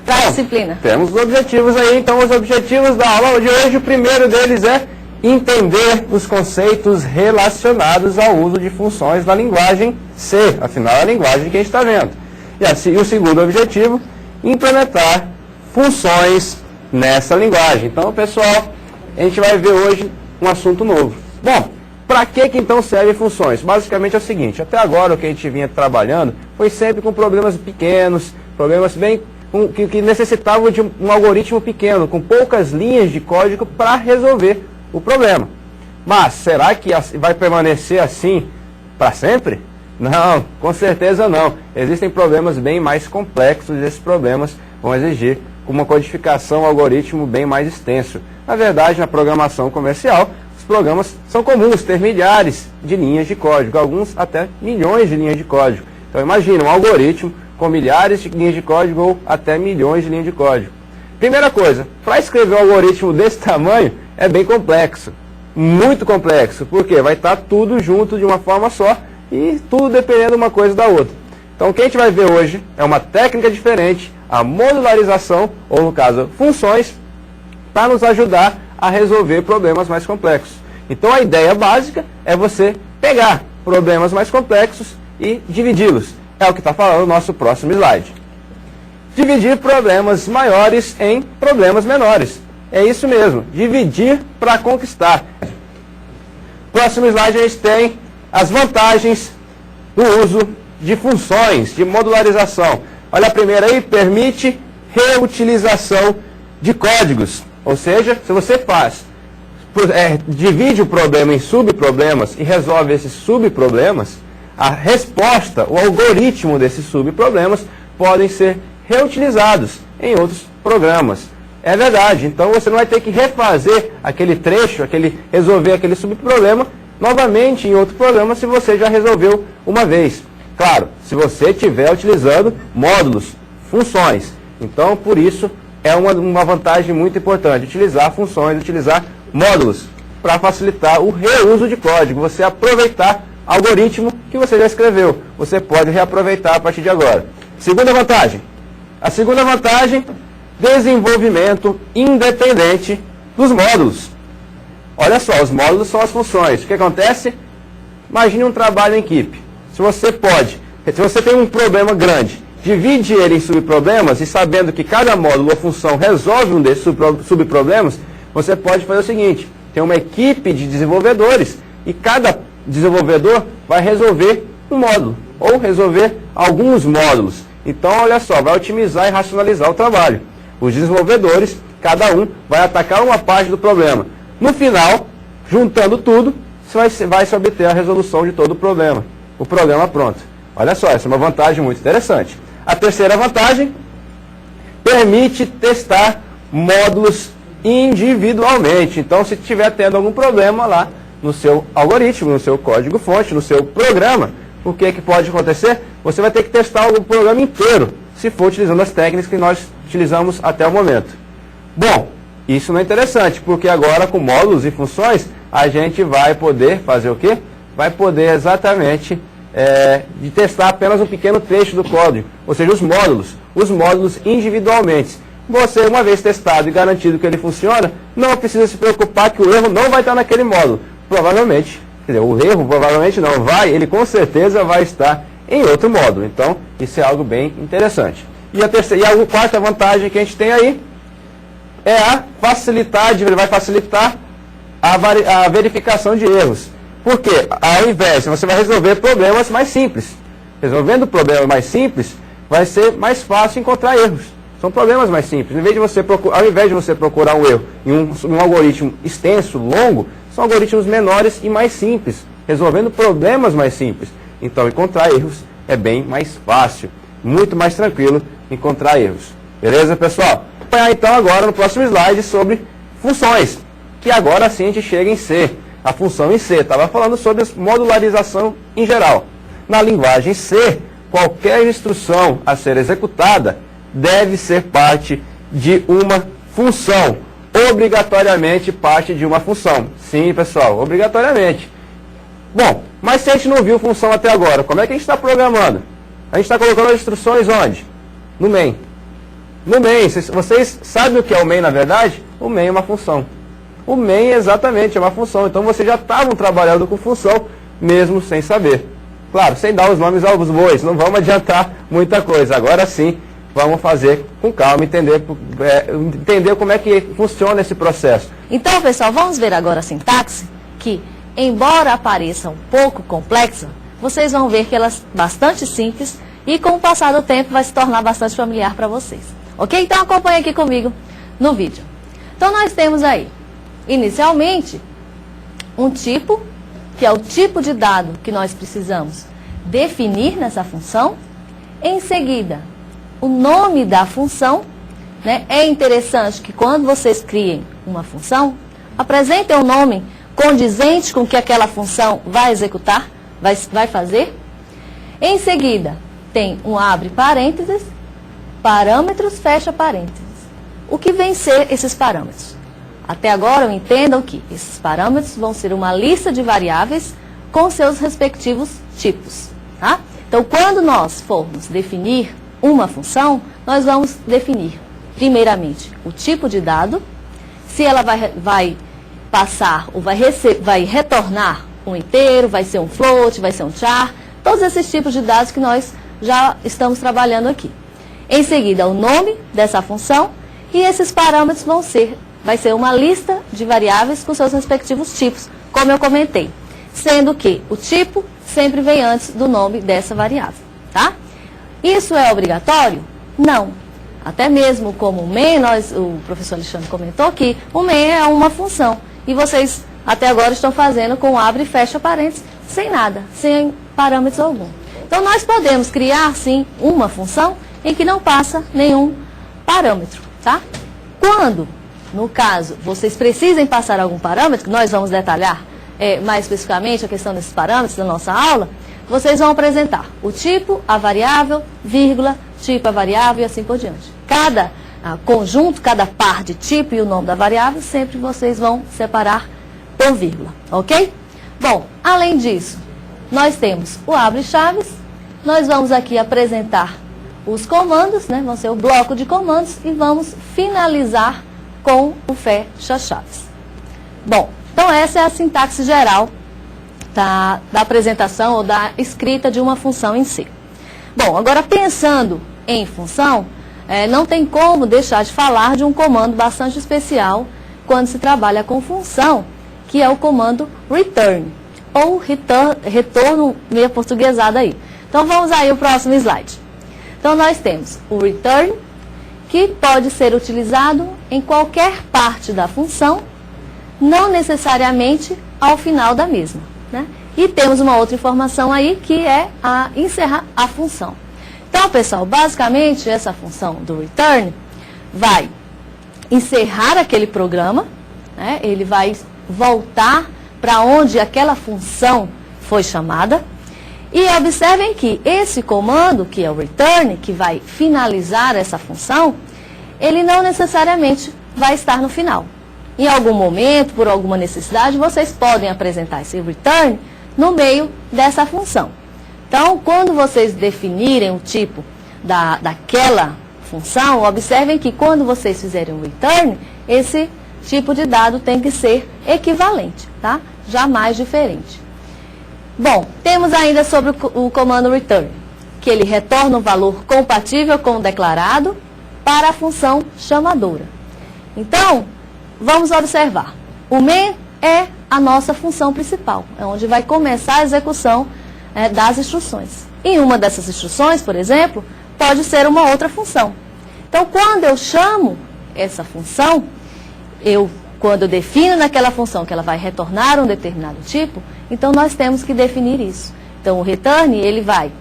para a disciplina. Temos os objetivos aí, então os objetivos da aula de hoje, o primeiro deles é entender os conceitos relacionados ao uso de funções na linguagem C, afinal é a linguagem que a gente está vendo. E o segundo objetivo, implementar funções nessa linguagem. Então, pessoal, a gente vai ver hoje um assunto novo. Bom, para que então servem funções? Basicamente é o seguinte, até agora o que a gente vinha trabalhando foi sempre com problemas pequenos, problemas bem que necessitavam de um algoritmo pequeno, com poucas linhas de código para resolver o problema. Mas será que vai permanecer assim para sempre? Não, com certeza não. Existem problemas bem mais complexos e esses problemas vão exigir uma codificação, um algoritmo bem mais extenso. Na verdade, na programação comercial, os programas são comuns ter milhares de linhas de código, alguns até milhões de linhas de código. Então imagina um algoritmo com milhares de linhas de código ou até milhões de linhas de código. Primeira coisa, para escrever um algoritmo desse tamanho é bem complexo, muito complexo, porque vai estar tudo junto de uma forma só e tudo dependendo uma coisa da outra. Então o que a gente vai ver hoje é uma técnica diferente, a modularização, ou no caso, funções, para nos ajudar a resolver problemas mais complexos. Então a ideia básica é você pegar problemas mais complexos e dividi-los. É o que está falando o nosso próximo slide. Dividir problemas maiores em problemas menores. É isso mesmo, dividir para conquistar. Próximo slide a gente tem as vantagens do uso de funções, de modularização. Olha a primeira aí, permite reutilização de códigos. Ou seja, se você divide o problema em subproblemas e resolve esses subproblemas, a resposta, o algoritmo desses subproblemas podem ser reutilizados em outros programas. É verdade, então você não vai ter que refazer aquele trecho, resolver aquele subproblema novamente em outro programa se você já resolveu uma vez. Claro, se você estiver utilizando módulos, funções. Então, por isso, é uma vantagem muito importante, utilizar funções, utilizar módulos, para facilitar o reuso de código, você aproveitar algoritmo que você já escreveu. Você pode reaproveitar a partir de agora. Segunda vantagem. A segunda vantagem, desenvolvimento independente dos módulos. Olha só, os módulos são as funções. O que acontece? Imagine um trabalho em equipe. Se você tem um problema grande, divide ele em subproblemas e sabendo que cada módulo ou função resolve um desses subproblemas, você pode fazer o seguinte, tem uma equipe de desenvolvedores e cada desenvolvedor vai resolver um módulo ou resolver alguns módulos. Então, olha só, vai otimizar e racionalizar o trabalho. Os desenvolvedores, cada um vai atacar uma parte do problema. No final, juntando tudo, vai se obter a resolução de todo o problema. O problema pronto. Olha só, essa é uma vantagem muito interessante. A terceira vantagem, permite testar módulos individualmente. Então, se estiver tendo algum problema lá no seu algoritmo, no seu código-fonte, no seu programa, o que pode acontecer? Você vai ter que testar o programa inteiro, se for utilizando as técnicas que nós utilizamos até o momento. Bom, isso não é interessante, porque agora com módulos e funções, a gente vai poder fazer o quê? Vai poder exatamente de testar apenas um pequeno trecho do código, ou seja, os módulos individualmente. Você, uma vez testado e garantido que ele funciona, não precisa se preocupar que o erro não vai estar naquele módulo. Provavelmente, quer dizer, o erro provavelmente não ele com certeza vai estar em outro módulo. Então, isso é algo bem interessante. E a quarta vantagem que a gente tem aí é ele vai facilitar a verificação de erros. Por quê? Ao invés, você vai resolver problemas mais simples. Resolvendo problemas mais simples, vai ser mais fácil encontrar erros. São problemas mais simples. Ao invés de você procurar um erro em um algoritmo extenso, longo, são algoritmos menores e mais simples, resolvendo problemas mais simples. Então, encontrar erros é bem mais fácil, muito mais tranquilo encontrar erros. Beleza, pessoal? Vamos acompanhar então agora no próximo slide sobre funções, que agora sim a gente chega em C. A função em C, estava falando sobre modularização em geral. Na linguagem C, qualquer instrução a ser executada deve ser parte de uma função. Obrigatoriamente parte de uma função. Sim, pessoal, obrigatoriamente. Bom, mas se a gente não viu função até agora, como é que a gente está programando? A gente está colocando as instruções onde? No main. No main, vocês sabem o que é o main na verdade? O main é uma função. O main exatamente é uma função. Então vocês já estavam trabalhando com função, mesmo sem saber. Claro, sem dar os nomes aos bois, não vamos adiantar muita coisa. Agora sim, vamos fazer com calma, entender como é que funciona esse processo. Então, pessoal, vamos ver agora a sintaxe, que, embora apareça um pouco complexa, vocês vão ver que ela é bastante simples e, com o passar do tempo, vai se tornar bastante familiar para vocês. Ok? Então, acompanhe aqui comigo no vídeo. Então, nós temos aí, inicialmente, um tipo, que é o tipo de dado que nós precisamos definir nessa função. Em seguida, o nome da função, né? É interessante que quando vocês criem uma função, apresentem um nome condizente com o que aquela função vai executar, vai fazer. Em seguida, tem um abre parênteses, parâmetros, fecha parênteses. O que vem ser esses parâmetros? Até agora, entendam que esses parâmetros vão ser uma lista de variáveis com seus respectivos tipos. Tá? Então, quando nós formos definir uma função, nós vamos definir, primeiramente, o tipo de dado, se ela vai passar ou vai retornar um inteiro, vai ser um float, vai ser um char, todos esses tipos de dados que nós já estamos trabalhando aqui. Em seguida, o nome dessa função e esses parâmetros vai ser uma lista de variáveis com seus respectivos tipos, como eu comentei, sendo que o tipo sempre vem antes do nome dessa variável, tá? Isso é obrigatório? Não. Até mesmo como o main, o professor Alexandre comentou que o main é uma função. E vocês até agora estão fazendo com abre e fecha parênteses, sem nada, sem parâmetros algum. Então nós podemos criar sim uma função em que não passa nenhum parâmetro, tá? Quando, no caso, vocês precisem passar algum parâmetro, que nós vamos detalhar mais especificamente a questão desses parâmetros da nossa aula, vocês vão apresentar o tipo, a variável, vírgula, tipo, a variável e assim por diante. Cada conjunto, cada par de tipo e o nome da variável, sempre vocês vão separar por vírgula, ok? Bom, além disso, nós temos o abre-chaves, nós vamos aqui apresentar os comandos, né? Vão ser o bloco de comandos e vamos finalizar com o fecha-chaves. Bom, então essa é a sintaxe geral da apresentação ou da escrita de uma função em si. Bom, agora pensando em função, não tem como deixar de falar de um comando bastante especial quando se trabalha com função, que é o comando return, ou retorno meio aportuguesado aí. Então vamos aí ao próximo slide. Então nós temos o return, que pode ser utilizado em qualquer parte da função, não necessariamente ao final da mesma, né? E temos uma outra informação aí, que é a encerrar a função. Então, pessoal, basicamente, essa função do return vai encerrar aquele programa, né? Ele vai voltar para onde aquela função foi chamada. E observem que esse comando, que é o return, que vai finalizar essa função, ele não necessariamente vai estar no final. Em algum momento, por alguma necessidade, vocês podem apresentar esse return no meio dessa função. Então, quando vocês definirem o tipo daquela função, observem que quando vocês fizerem o return, esse tipo de dado tem que ser equivalente, tá? Jamais diferente. Bom, temos ainda sobre o comando return, que ele retorna um valor compatível com o declarado para a função chamadora. Então, vamos observar. O main é a nossa função principal, é onde vai começar a execução das instruções. E uma dessas instruções, por exemplo, pode ser uma outra função. Então, quando eu chamo essa função, quando eu defino naquela função que ela vai retornar um determinado tipo, então nós temos que definir isso. Então, o return, ele vai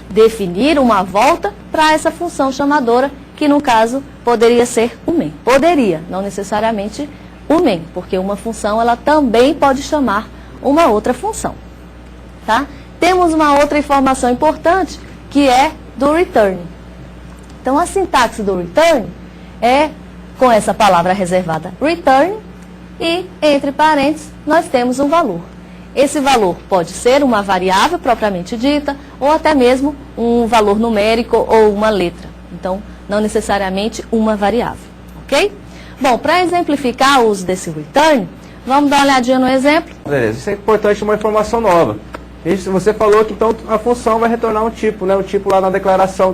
definir uma volta para essa função chamadora, que no caso poderia ser o main. Poderia, não necessariamente o main, porque uma função ela também pode chamar uma outra função. Tá? Temos uma outra informação importante, que é do return. Então, a sintaxe do return é com essa palavra reservada return e, entre parênteses, nós temos um valor. Esse valor pode ser uma variável propriamente dita ou até mesmo um valor numérico ou uma letra. Então, não necessariamente uma variável, ok? Bom, para exemplificar o uso desse return, vamos dar uma olhadinha no exemplo. Beleza, isso é importante, uma informação nova. Isso, você falou que então a função vai retornar um tipo, né? O tipo lá na declaração